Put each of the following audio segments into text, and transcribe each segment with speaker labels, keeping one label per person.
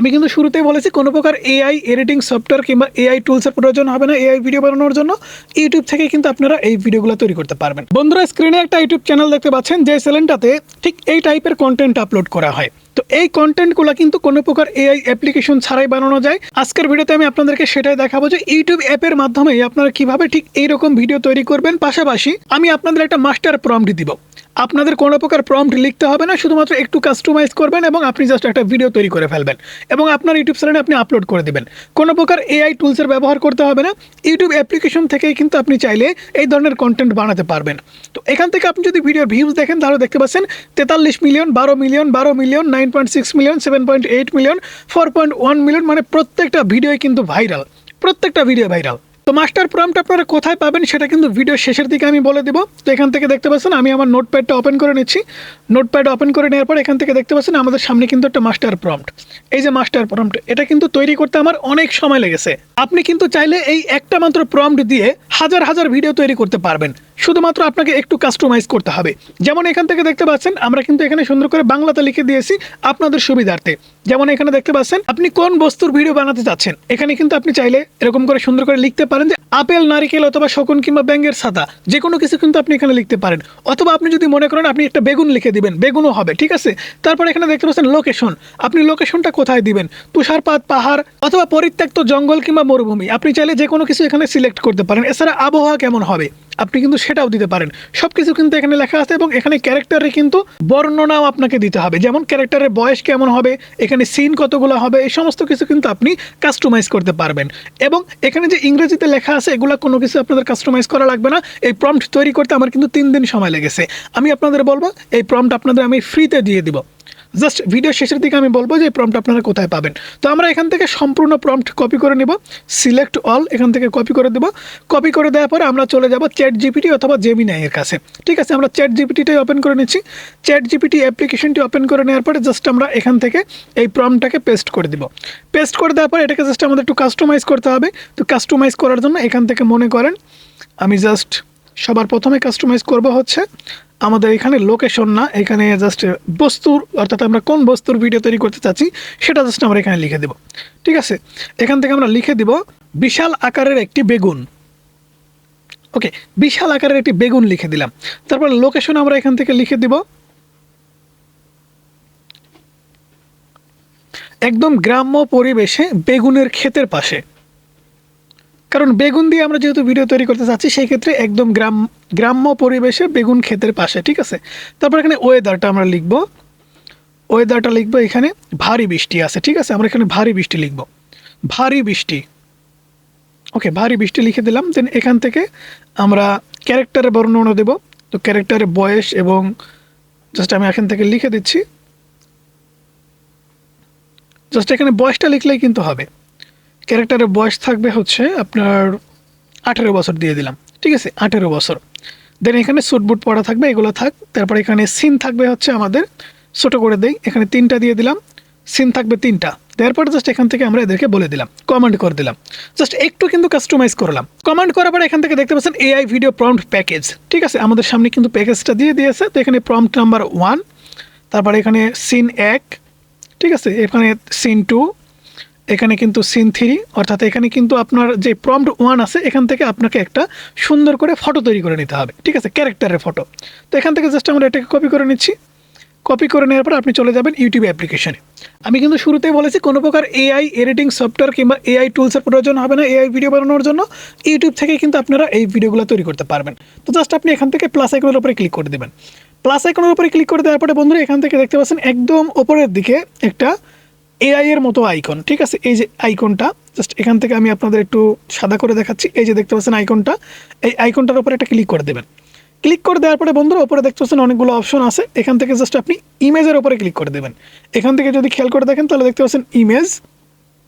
Speaker 1: আমি কিন্তু শুরুতেই বলেছি কোনো প্রকার এআই এডিটিং সফটওয়্যার কিংবা এআই টুলসের প্রয়োজন হবে না এআই ভিডিও বানানোর জন্য। ইউটিউব থেকে কিন্তু আপনারা এই ভিডিওগুলো তৈরি করতে পারবেন। বন্ধুরা, স্ক্রিনে একটা ইউটিউব চ্যানেল দেখতে পাচ্ছেন, যে চ্যানেলটাতে ঠিক এই টাইপের কন্টেন্ট আপলোড করা হয়। তো এই কন্টেন্টগুলো কিন্তু কোনো প্রকার এআই অ্যাপ্লিকেশন ছাড়াই বানানো যায়। আজকের ভিডিওতে আমি আপনাদেরকে সেটাই দেখাবো যে ইউটিউব অ্যাপের মাধ্যমে আপনারা কিভাবে ঠিক এইরকম ভিডিও তৈরি করবেন। পাশাপাশি আমি আপনাদের একটা মাস্টার প্রম্পট দিব। আপনাদের কোনো প্রকার প্রম্পট লিখতে হবে না, শুধুমাত্র একটু কাস্টমাইজ করবেন এবং আপনি জাস্ট একটা ভিডিও তৈরি করে ফেলবেন এবং আপনার ইউটিউব চ্যানেলে আপনি আপলোড করে দেবেন। কোনো প্রকার এআই টুলসের ব্যবহার করতে হবে না। ইউটিউব অ্যাপ্লিকেশন থেকেই কিন্তু আপনি চাইলে এই ধরনের কন্টেন্ট বানাতে পারবেন। তো এখান থেকে আপনি যদি ভিডিওর ভিউজ দেখেন তাহলে দেখতে পাচ্ছেন 43 million, 12 million, 12 million, 9.6 million, 7.8 million, 4.1 million, মানে প্রত্যেকটা ভিডিওই কিন্তু ভাইরাল, প্রত্যেকটা ভিডিও ভাইরাল। তো মাস্টার প্রম্পট আপনারা কোথায় পাবেন সেটা কিন্তু ভিডিও শেষের দিকে আমি বলে দেবো। তো এখান থেকে দেখতে পাচ্ছেন আমি আমার নোটপ্যাডটা ওপেন করে নিচ্ছি। নোটপ্যাড ওপেন করে নেওয়ার পর এখান থেকে দেখতে পাচ্ছেন আমাদের সামনে কিন্তু একটা মাস্টার প্রম্পট। এই যে মাস্টার প্রম্পট, এটা কিন্তু তৈরি করতে আমার অনেক সময় লেগেছে। আপনি কিন্তু চাইলে এই একটা মাত্র প্রম্পট দিয়ে হাজার হাজার ভিডিও তৈরি করতে পারবেন। শুধুমাত্র আপনাকে একটু কাস্টমাইজ করতে হবে। যেমন এখান থেকে দেখতে পাচ্ছেন আমরা কিন্তু এখানে সুন্দর করে বাংলাতে লিখে দিয়েছি আপনাদের সুবিধার্থে। যেমন এখানে দেখতে পাচ্ছেন আপনি কোন বস্তুর ভিডিও বানাতে চাচ্ছেন, এখানে কিন্তু আপনি চাইলে এরকম করে সুন্দর করে লিখতে পারেন যে আপেল, নারিকেল অথবা শকুন কিংবা ব্যাঙের ছাতা, যে কোনো কিছু কিন্তু আপনি এখানে লিখতে পারেন। অথবা আপনি যদি মনে করেন আপনি একটা বেগুন লিখে দিবেন, বেগুনও হবে, ঠিক আছে। তারপর এখানে দেখতে পাচ্ছেন লোকেশন, আপনি লোকেশনটা কোথায় দিবেন, তুষারপাত, পাহাড় অথবা পরিত্যক্ত জঙ্গল কিংবা মরুভূমি, আপনি চাইলে যে কোনো কিছু এখানে সিলেক্ট করতে পারেন। এছাড়া আবহাওয়া কেমন হবে আপনি কিন্তু সেটাও দিতে পারেন। সবকিছু কিন্তু এখানে লেখা আছে এবং এখানে ক্যারেক্টারে কিন্তু বর্ণনাও আপনাকে দিতে হবে, যেমন ক্যারেক্টারের বয়স কেমন হবে, এখানে সিন কতগুলো হবে, এই সমস্ত কিছু কিন্তু আপনি কাস্টমাইজ করতে পারবেন। এবং এখানে যে ইংরেজিতে লেখা আছে এগুলো কোনো কিছু আপনাদের কাস্টমাইজ করা লাগবে না। এই প্রম্পট তৈরি করতে আমার কিন্তু 3 দিন সময় লেগেছে। আমি আপনাদের বলবো এই প্রম্পট আপনাদের আমি ফ্রিতে দিয়ে দিব। জাস্ট ভিডিও শেষের দিকে আমি বলবো যে এই প্রম্পট আপনারা কোথায় পাবেন। তো আমরা এখান থেকে সম্পূর্ণ প্রম্পট কপি করে নেব, সিলেক্ট অল, এখান থেকে কপি করে দেব। কপি করে দেওয়ার পরে আমরা চলে যাব চ্যাট জিপিটি অথবা জেমিনাই এর কাছে, ঠিক আছে। আমরা চ্যাট জিপিটিটাই ওপেন করে নিচ্ছি। চ্যাট জিপিটি অ্যাপ্লিকেশনটি ওপেন করে নেওয়ার পরে জাস্ট আমরা এখান থেকে এই প্রম্পটটাকে পেস্ট করে দিব। পেস্ট করে দেওয়ার পরে এটাকে জাস্ট আমাদের একটু কাস্টমাইজ করতে হবে। তো কাস্টমাইজ করার জন্য এখান থেকে মনে করেন আমি জাস্ট সবার প্রথমে কাস্টমাইজ করব হচ্ছে আমাদের এখানে লোকেশন না, এখানে জাস্ট বস্তুর, অর্থাৎ আমরা কোন বস্তুর ভিডিও তৈরি করতে চাচ্ছি সেটা জাস্ট আমরা এখানে লিখে দেব, ঠিক আছে। এখান থেকে আমরা লিখে দিব বিশাল আকারের একটি বেগুন। ওকে, বিশাল আকারের একটি বেগুন লিখে দিলাম। তারপর লোকেশন আমরা এখান থেকে লিখে দিব একদম গ্রাম্য পরিবেশে বেগুনের ক্ষেতের পাশে, কারণ বেগুন দিয়ে আমরা যেহেতু ভিডিও তৈরি করতে চাচ্ছি সেই ক্ষেত্রে একদম গ্রাম্য পরিবেশে বেগুন ক্ষেতের পাশে, ঠিক আছে। তারপর এখানে ওয়েদারটা আমরা লিখব, ওয়েদারটা লিখবো এখানে ভারী বৃষ্টি আছে, ঠিক আছে। আমরা এখানে ভারী বৃষ্টি লিখব, ভারী বৃষ্টি। ওকে, ভারী বৃষ্টি লিখে দিলাম। দেন এখান থেকে আমরা ক্যারেক্টারের বর্ণনা দেব। তো ক্যারেক্টারের বয়স এবং জাস্ট আমি এখান থেকে লিখে দিচ্ছি, জাস্ট এখানে বয়সটা লিখলেই কিন্তু হবে। ক্যারেক্টারের বয়স থাকবে হচ্ছে আপনার 18 বছর দিয়ে দিলাম, ঠিক আছে, 18 বছর। দেন এখানে স্যুট বুট পরা থাকবে, এগুলো থাক। তারপর এখানে সিন থাকবে হচ্ছে আমাদের, ছোটো করে দেই, এখানে 3টা দিয়ে দিলাম, সিন থাকবে 3টা। তারপরে জাস্ট এখান থেকে আমরা এদেরকে বলে দিলাম, কমান্ড করে দিলাম, জাস্ট একটু কিন্তু কাস্টমাইজ করলাম। কমান্ড করার পরে এখান থেকে দেখতে পাচ্ছেন এআই ভিডিও প্রম্পট প্যাকেজ, ঠিক আছে। আমাদের সামনে কিন্তু প্যাকেজটা দিয়ে দিয়েছে। তো এখানে প্রম্পট নাম্বার 1, তারপরে এখানে সিন 1, ঠিক আছে, এখানে সিন 2, এখানে কিন্তু সিন 3, অর্থাৎ এখানে কিন্তু আপনার যে প্রম্পট 1 আছে এখান থেকে আপনাকে একটা সুন্দর করে ফটো তৈরি করে নিতে হবে, ঠিক আছে, ক্যারেক্টারের ফটো। তো এখান থেকে জাস্ট আমরা এটাকে কপি করে নিচ্ছি। কপি করে নেওয়ার পর আপনি চলে যাবেন ইউটিউব অ্যাপ্লিকেশনে। আমি কিন্তু শুরুতেই বলেছি কোনো প্রকার এআই এডিটিং সফটওয়্যার কিংবা এআই টুলসের প্রয়োজন হবে না এআই ভিডিও বানানোর জন্য। ইউটিউব থেকে কিন্তু আপনারা এই ভিডিওগুলো তৈরি করতে পারবেন। তো জাস্ট আপনি এখান থেকে প্লাস আইকনের উপরে ক্লিক করে দেবেন। প্লাস আইকনের উপরে ক্লিক করে দেওয়ার পরে বন্ধুরা এখান থেকে দেখতে পাচ্ছেন একদম ওপরের দিকে একটা এআই এর মতো আইকন, ঠিক আছে। এই যে আইকনটা, জাস্ট এখান থেকে আমি আপনাদের একটু সাদা করে দেখাচ্ছি। এই যে দেখতে পাচ্ছেন আইকনটা, এই আইকনটার উপরে একটা ক্লিক করে দেবেন। ক্লিক করে দেওয়ার পরে বন্ধুরা উপরে দেখতে পাচ্ছেন অনেকগুলো অপশন আছে। এখান থেকে জাস্ট আপনি ইমেজের উপরে ক্লিক করে দেবেন। এখান থেকে যদি খেয়াল করে দেখেন তাহলে দেখতে পাচ্ছেন ইমেজ,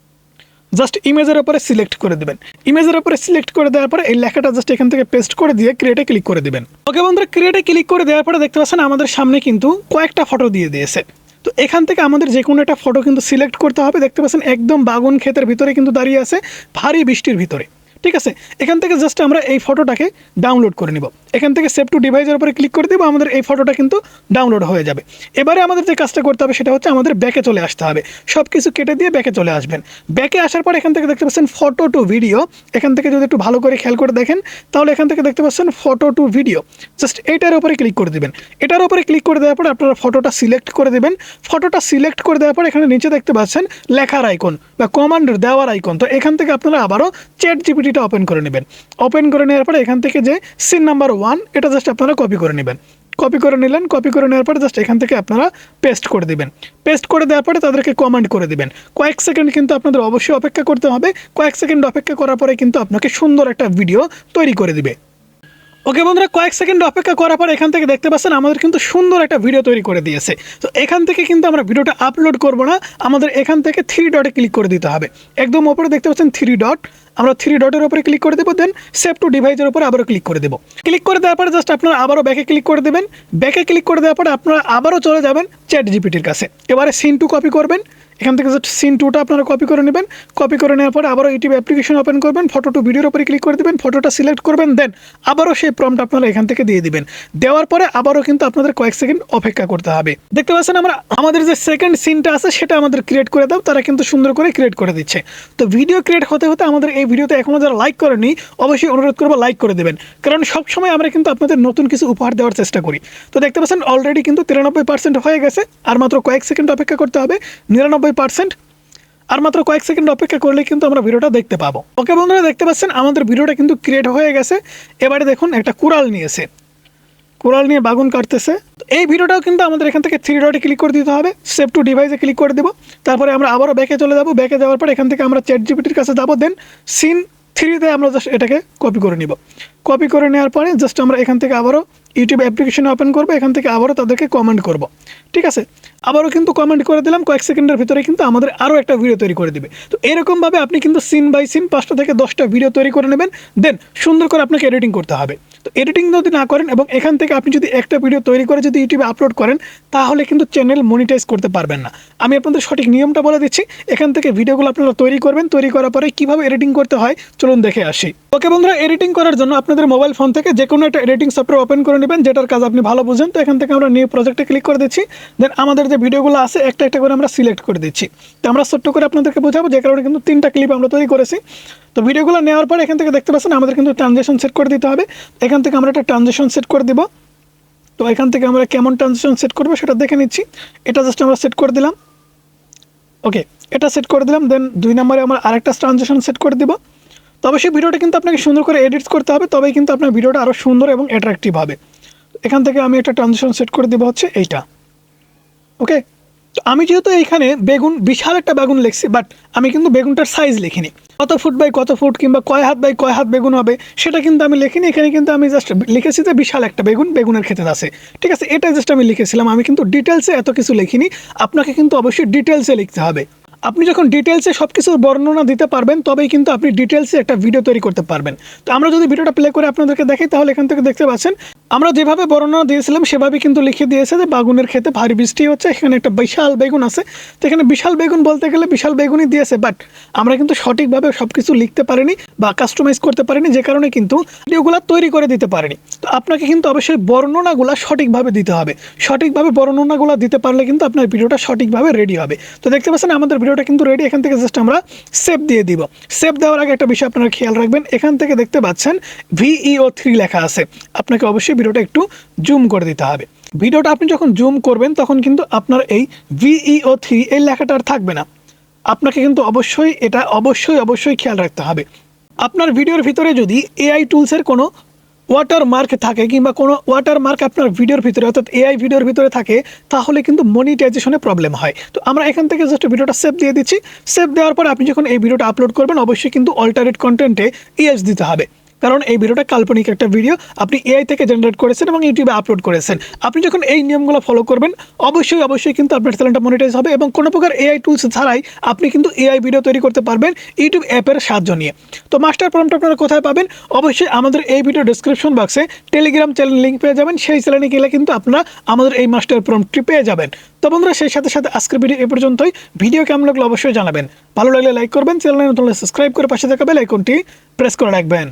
Speaker 1: জাস্ট ইমেজের উপরে সিলেক্ট করে দেবেন। ইমেজের উপরে সিলেক্ট করে দেওয়ার পরে এই লেখাটা জাস্ট এখান থেকে পেস্ট করে দিয়ে ক্রিয়েটে ক্লিক করে দেবেন। ওকে বন্ধুরা, ক্রিয়েটে ক্লিক করে দেওয়ার পরে দেখতে পাচ্ছেন আমাদের সামনে কিন্তু কয়েকটা ফটো দিয়ে দিয়েছে। তো এখান থেকে আমাদের যে কোনো একটা ফটো কিন্তু সিলেক্ট করতে হবে। দেখতে পাচ্ছেন একদম বাগুন ক্ষেতের ভিতরে কিন্তু দাঁড়িয়ে আছে, ভারী বৃষ্টির ভিতরে, ঠিক আছে, এখান থেকে জাস্ট আমরা এই ফটোটাকে ডাউনলোড করে নিব। এখান থেকে সেভ টু ডিভাইসের উপরে ক্লিক করে দেব, আমাদের এই ফটোটা কিন্তু ডাউনলোড হয়ে যাবে। এবারে আমাদের যে কাজটা করতে হবে সেটা হচ্ছে আমাদের ব্যাকে চলে আসতে হবে, সব কিছু কেটে দিয়ে ব্যাকে চলে আসবেন। ব্যাকে আসার পর এখান থেকে দেখতে পাচ্ছেন ফটো টু ভিডিও, এখান থেকে যদি একটু ভালো করে খেয়াল করে দেখেন তাহলে এখান থেকে দেখতে পাচ্ছেন ফটো টু ভিডিও, জাস্ট এইটার উপরে ক্লিক করে দেবেন। এটার উপরে ক্লিক করে দেওয়ার পর আপনারা ফটোটা সিলেক্ট করে দেবেন। ফটোটা সিলেক্ট করে দেওয়ার পর এখানে নিচে দেখতে পাচ্ছেন লেখার আইকন বা কমান্ড দেওয়ার আইকন, তো এখান থেকে আপনারা আবারও চ্যাট জিপিটিটা ওপেন করে নেবেন। ওপেন করে নেওয়ার পরে এখান থেকে যে সিন নাম্বার 1 এটা জাস্ট আপনারা কপি করে নেবেন। কপি করে নিলেন, কপি করে নেওয়ার পরে জাস্ট এখান থেকে আপনারা পেস্ট করে দিবেন। পেস্ট করে দেওয়ার পরে তাদেরকে কমান্ড করে দিবেন। কয়েক সেকেন্ড কিন্তু আপনাদের অবশ্যই অপেক্ষা করতে হবে। কয়েক সেকেন্ড অপেক্ষা করার পরে কিন্তু আপনাকে সুন্দর একটা ভিডিও তৈরি করে দিবে। ওকে বন্ধুরা, কয়েক সেকেন্ড অপেক্ষা করার পর এখান থেকে দেখতে পাচ্ছেন আমাদের কিন্তু সুন্দর একটা ভিডিও তৈরি করে দিয়েছে। তো এখান থেকে কিন্তু আমরা ভিডিওটা আপলোড করব না, আমাদের এখান থেকে 3 ডটে ক্লিক করে দিতে হবে। একদম উপরে দেখতে পাচ্ছেন 3 ডট, আমরা 3 ডটের উপরে ক্লিক করে দেবো, দেন সেভ টু ডিভাইসের উপরে আবারও ক্লিক করে দেবো। ক্লিক করে দেওয়ার পরে জাস্ট আপনারা আবারও ব্যাকে ক্লিক করে দেবেন। ব্যাকে ক্লিক করে দেওয়ার পরে আপনারা আবারও চলে যাবেন চ্যাট জিপিটির কাছে। এবারে সিন 2 কপি করবেন, এখান থেকে জাস্ট সিন 2টা আপনারা কপি করে নেবেন। কপি করে নেওয়ার পরে আবারও ইউটিউব অ্যাপ্লিকেশন ওপেন করবেন, ফটো টু ভিডিওর উপরে ক্লিক করে দেবেন, ফটোটা সিলেক্ট করবেন, দেন আবারও সেই প্রম্পট আপনারা এখান থেকে দিয়ে দিবেন। দেওয়ার পরে আবারও কিন্তু আপনাদের কয়েক সেকেন্ড অপেক্ষা করতে হবে। দেখতে পাচ্ছেন আমাদের যে সেকেন্ড সিনটা আছে সেটা আমাদের ক্রিয়েট করে দাও, তারা কিন্তু সুন্দর করে ক্রিয়েট করে দিচ্ছে। তো ভিডিও ক্রিয়েট হতে হতে আমাদের এই ভিডিওতে এখনও যারা লাইক করেনি অবশ্যই অনুরোধ করবো লাইক করে দেবেন, কারণ সবসময় আমরা কিন্তু আপনাদের নতুন কিছু উপহার দেওয়ার চেষ্টা করি। তো দেখতে পাচ্ছেন অলরেডি কিন্তু 93% হয়ে গেছে, আর মাত্র কয়েক সেকেন্ড অপেক্ষা করতে হবে। 99%, আর মাত্র কয়েক সেকেন্ড অপেক্ষা করলে কিন্তু আমরা ভিডিওটা দেখতে পাবো। ওকে বন্ধুরা, দেখতে পাচ্ছেন আমাদের ভিডিওটা কিন্তু ক্রিয়েট হয়ে গেছে। এবারে দেখুন একটা কুড়াল নিয়েছে, কুড়াল নিয়ে বাগুন কাটতেছে। এই ভিডিওটাও কিন্তু আমাদের এখান থেকে 3 ডটে ক্লিক করে দিতে হবে, সেভ টু ডিভাইসে ক্লিক করে দেবো। তারপরে আমরা আবারও ব্যাকে চলে যাবো। ব্যাকে যাওয়ার পর এখান থেকে আমরা চ্যাট জিপিটির কাছে যাবো, দেন সিন 3তে আমরা জাস্ট এটাকে কপি করে নিব। কপি করে নেওয়ার পরে জাস্ট আমরা এখান থেকে আবারও ইউটিউব অ্যাপ্লিকেশন ওপেন করবো, এখান থেকে আবারও তাদেরকে কমেন্ট করব। ঠিক আছে, আবারও কিন্তু কমেন্ট করে দিলাম, কয়েক সেকেন্ডের ভিতরে কিন্তু আমাদের আরও একটা ভিডিও তৈরি করে দিবে। তো এরকমভাবে আপনি কিন্তু সিন বাই সিন 5টা থেকে 10টা ভিডিও তৈরি করে নেবেন, দেন সুন্দর করে আপনাকে এডিটিং করতে হবে। তো এডিটিং যদি না করেন এবং এখান থেকে আপনি যদি একটা ভিডিও তৈরি করে যদি ইউটিউবে আপলোড করেন তাহলে কিন্তু চ্যানেল মনিটাইজ করতে পারবেন না। আমি আপনাদের সঠিক নিয়মটা বলে দিচ্ছি। এখান থেকে ভিডিওগুলো আপনারা তৈরি করবেন, তৈরি করার পরে কীভাবে এডিটিং করতে হয় চলুন দেখে আসি। ওকে বন্ধুরা, এডিটিং করার জন্য আপনাদের মোবাইল ফোন থেকে যে কোনো একটা এডিটিং সফটওয়্যার ওপেন করে নেবেন যেটার কাজ আপনি ভালো বুঝেন। তো এখান থেকে আমরা নিউ প্রজেক্টে ক্লিক করে দিচ্ছি, দেন আমাদের যে ভিডিওগুলো আছে একটা একটা করে আমরা সিলেক্ট করে দিচ্ছি। তো আমরা ছোট্ট করে আপনাদেরকে বোঝাবো, যে কারণে কিন্তু 3টা ক্লিপ আমরা তৈরি করেছি। তো ভিডিওগুলো নেওয়ার পর এখান থেকে দেখতে পাচ্ছেন আমাদের কিন্তু ট্রানজেকশন সেট করে দিতে হবে। এখান থেকে আমরা একটা ট্রানজেকশন সেট করে দিব। তো এখান থেকে আমরা কেমন ট্রানজেকশন সেট করবো সেটা দেখে নিচ্ছি। এটা জাস্ট আমরা সেট করে দিলাম। ওকে, এটা সেট করে দিলাম, দেন 2 নম্বরে আমরা আরেকটা ট্রানজেকশন সেট করে দিব। তো অবশ্যই ভিডিওটা কিন্তু আপনাকে সুন্দর করে এডিট করতে হবে, তবেই কিন্তু আপনার ভিডিওটা আরও সুন্দর এবং অ্যাট্রাকটিভ হবে। এখান থেকে আমি একটা ট্রানজেকশন সেট করে দেবো হচ্ছে এইটা। ওকে, তো আমি যেহেতু এইখানে বেগুন, বিশাল একটা বেগুন লিখছি, বাট আমি কিন্তু বেগুনটার সাইজ লিখিনি, কত ফুট বাই কত ফুট কিংবা কয় হাত বাই কয় হাত বেগুন হবে সেটা কিন্তু আমি লিখিনি। এখানে কিন্তু আমি জাস্ট লিখেছি যে বিশাল একটা বেগুন বেগুনের খেতে আছে। ঠিক আছে, এটা জাস্ট আমি লিখেছিলাম, আমি কিন্তু ডিটেলসে এত কিছু লিখিনি। আপনাকে কিন্তু অবশ্যই ডিটেলসে লিখতে হবে। আপনি যখন ডিটেলসে সব কিছুর বর্ণনা দিতে পারবেন তবেই কিন্তু আপনি ডিটেলসে একটা ভিডিও তৈরি করতে পারবেন। তো আমরা যদি ভিডিওটা প্লে করে আপনাদেরকে দেখাই তাহলে এখান থেকে দেখতে পাচ্ছেন আমরা যেভাবে বর্ণনা দিয়েছিলাম সেভাবে কিন্তু লিখে দিয়েছে যে বাগুনের খেতে ভারী বৃষ্টি হচ্ছে, এখানে একটা বিশাল বেগুন আছে। তো এখানে বিশাল বেগুন বলতে গেলে বিশাল বেগুনই দিয়েছে, বাট আমরা কিন্তু সঠিকভাবে সব কিছু লিখতে পারিনি বা কাস্টমাইজ করতে পারিনি, যে কারণে কিন্তু ভিডিওগুলো তৈরি করে দিতে পারিনি। তো আপনাকে কিন্তু অবশ্যই বর্ণনাগুলো সঠিকভাবে দিতে হবে। সঠিকভাবে বর্ণনাগুলো দিতে পারলে কিন্তু আপনার ভিডিওটা সঠিকভাবে রেডি হবে। তো দেখতে পাচ্ছেন আমাদের ভিডিওটা কিন্তু রেডি। এখান থেকে জাস্ট আমরা সেভ দিয়ে দিব। সেভ দেওয়ার আগে একটা বিষয় আপনারা খেয়াল রাখবেন, এখান থেকে দেখতে পাচ্ছেন VEO3 লেখা আছে, আপনাকে অবশ্যই ভিডিওটা একটু জুম করে দিতে হবে। ভিডিওটা আপনি যখন জুম করবেন তখন কিন্তু আপনার এই VEO3 এই লেখাটা আর থাকবে না। আপনাকে কিন্তু অবশ্যই এটা অবশ্যই খেয়াল রাখতে হবে। আপনার ভিডিওর ভিতরে যদি AI টুলসের কোনো ওয়াটারমার্ক থাকে কিংবা কোনো ওয়াটারমার্ক আপনার ভিডিওর ভিতরে অর্থাৎ AI ভিডিওর ভিতরে থাকে তাহলে কিন্তু মনিটাইজেশনে প্রবলেম হয়। তো আমরা এখান থেকে জাস্ট ভিডিওটা সেভ দিয়ে দিচ্ছি। সেভ দেওয়ার পর আপনি যখন এই ভিডিওটা আপলোড করবেন অবশ্যই কিন্তু অল্টারেট কন্টেন্টে ইয়েস দিতে হবে, কারণ এই ভিডিওটা কাল্পনিক একটা ভিডিও, আপনি এআই থেকে জেনারেট করেছেন এবং ইউটিউবে আপলোড করেছেন। আপনি যখন এই নিয়মগুলো ফলো করবেন অবশ্যই কিন্তু আপনার চ্যানেলটা মনিটাইজ হবে এবং কোনো প্রকার এআই টুলস ছাড়াই আপনি কিন্তু এআই ভিডিও তৈরি করতে পারবেন ইউটিউব অ্যাপের সাহায্য নিয়ে। তো মাস্টার প্রম্পট আপনারা কোথায় পাবেন? অবশ্যই আমাদের এই ভিডিও ডেসক্রিপশন বক্সে টেলিগ্রাম চ্যানেল লিঙ্ক পেয়ে যাবেন, সেই চ্যানেলে গেলে কিন্তু আপনারা আমাদের এই মাস্টার প্রম্পটটি পেয়ে যাবেন। তো বন্ধুরা, সেই সাথে আজকের ভিডিও এ পর্যন্তই। ভিডিও কেমন লাগলো অবশ্যই জানাবেন, ভালো লাগলে লাইক করবেন, চ্যানেলে নতুন হলে সাবস্ক্রাইব করে পাশে থাকা বেল আইকনটি প্রেস করে রাখবেন।